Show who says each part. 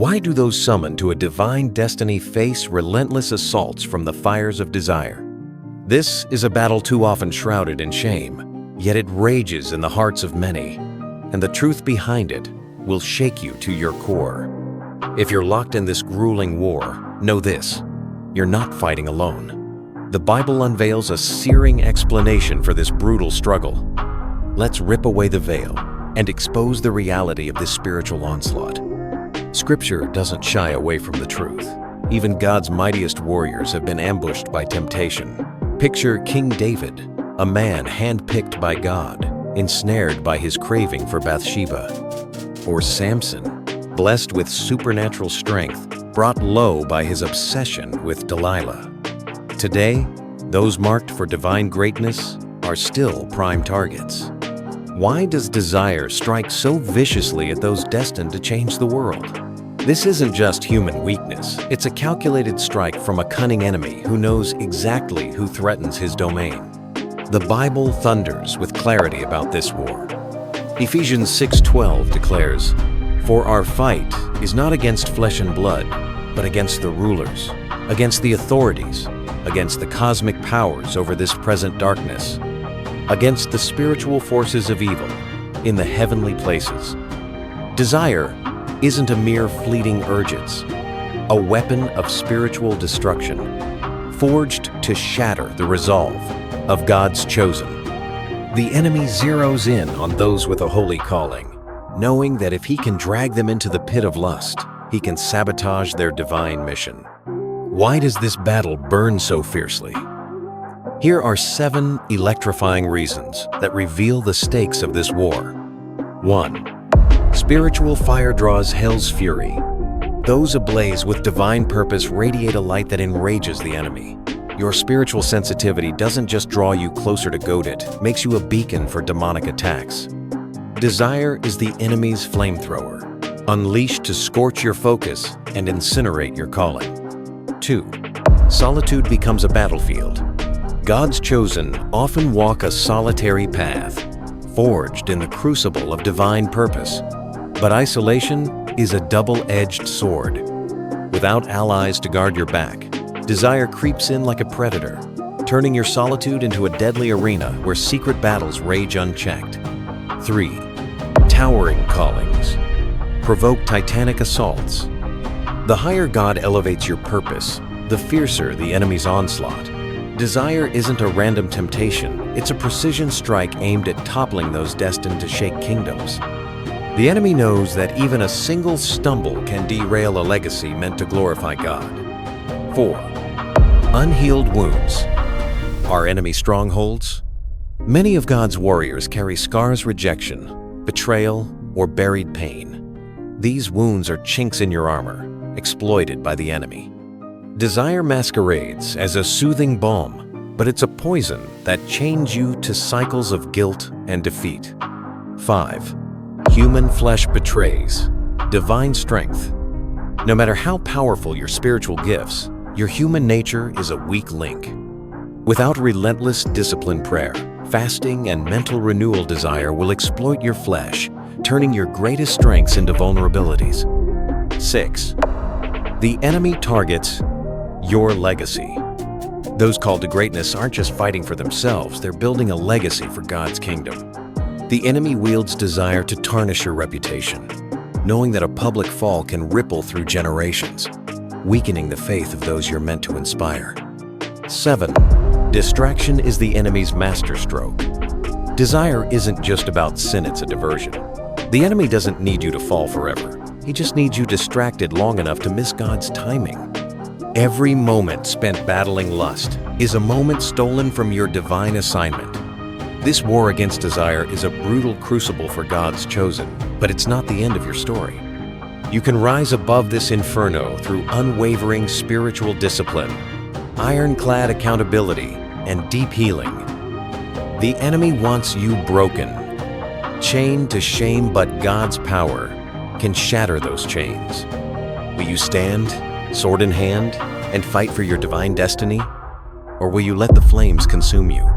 Speaker 1: Why do those summoned to a divine destiny face relentless assaults from the fires of desire? This is a battle too often shrouded in shame, yet it rages in the hearts of many, and the truth behind it will shake you to your core. If you're locked in this grueling war, know this: you're not fighting alone. The Bible unveils a searing explanation for this brutal struggle. Let's rip away the veil and expose the reality of this spiritual onslaught. Scripture doesn't shy away from the truth. Even God's mightiest warriors have been ambushed by temptation. Picture King David, a man handpicked by God, ensnared by his craving for Bathsheba. Or Samson, blessed with supernatural strength, brought low by his obsession with Delilah. Today, those marked for divine greatness are still prime targets. Why does desire strike so viciously at those destined to change the world? This isn't just human weakness. It's a calculated strike from a cunning enemy who knows exactly who threatens his domain. The Bible thunders with clarity about this war. Ephesians 6:12 declares, "For our fight is not against flesh and blood, but against the rulers, against the authorities, against the cosmic powers over this present darkness, against the spiritual forces of evil in the heavenly places." Desire isn't a mere fleeting urgence, a weapon of spiritual destruction, forged to shatter the resolve of God's chosen. The enemy zeroes in on those with a holy calling, knowing that if he can drag them into the pit of lust, he can sabotage their divine mission. Why does this battle burn so fiercely? Here are 7 electrifying reasons that reveal the stakes of this war. 1. Spiritual fire draws hell's fury. Those ablaze with divine purpose radiate a light that enrages the enemy. Your spiritual sensitivity doesn't just draw you closer to goad, it makes you a beacon for demonic attacks. Desire is the enemy's flamethrower, unleashed to scorch your focus and incinerate your calling. 2. Solitude becomes a battlefield. God's chosen often walk a solitary path, forged in the crucible of divine purpose. But isolation is a double-edged sword. Without allies to guard your back, desire creeps in like a predator, turning your solitude into a deadly arena where secret battles rage unchecked. 3. Towering callings provoke titanic assaults. The higher God elevates your purpose, the fiercer the enemy's onslaught. Desire isn't a random temptation, it's a precision strike aimed at toppling those destined to shake kingdoms. The enemy knows that even a single stumble can derail a legacy meant to glorify God. 4. Unhealed wounds. Are enemy strongholds? Many of God's warriors carry scars, rejection, betrayal, or buried pain. These wounds are chinks in your armor, exploited by the enemy. Desire masquerades as a soothing balm, but it's a poison that chains you to cycles of guilt and defeat. 5. Human flesh betrays divine strength. No matter how powerful your spiritual gifts, your human nature is a weak link. Without relentless disciplined prayer, fasting, and mental renewal, desire will exploit your flesh, turning your greatest strengths into vulnerabilities. 6. The enemy targets your legacy. Those called to greatness aren't just fighting for themselves, they're building a legacy for God's kingdom. The enemy wields desire to tarnish your reputation, knowing that a public fall can ripple through generations, weakening the faith of those you're meant to inspire. 7. Distraction is the enemy's masterstroke. Desire isn't just about sin, it's a diversion. The enemy doesn't need you to fall forever. He just needs you distracted long enough to miss God's timing. Every moment spent battling lust is a moment stolen from your divine assignment. This war against desire is a brutal crucible for God's chosen, but it's not the end of your story. You can rise above this inferno through unwavering spiritual discipline, ironclad accountability, and deep healing. The enemy wants you broken, chained to shame, but God's power can shatter those chains. Will you stand, sword in hand, and fight for your divine destiny? Or will you let the flames consume you?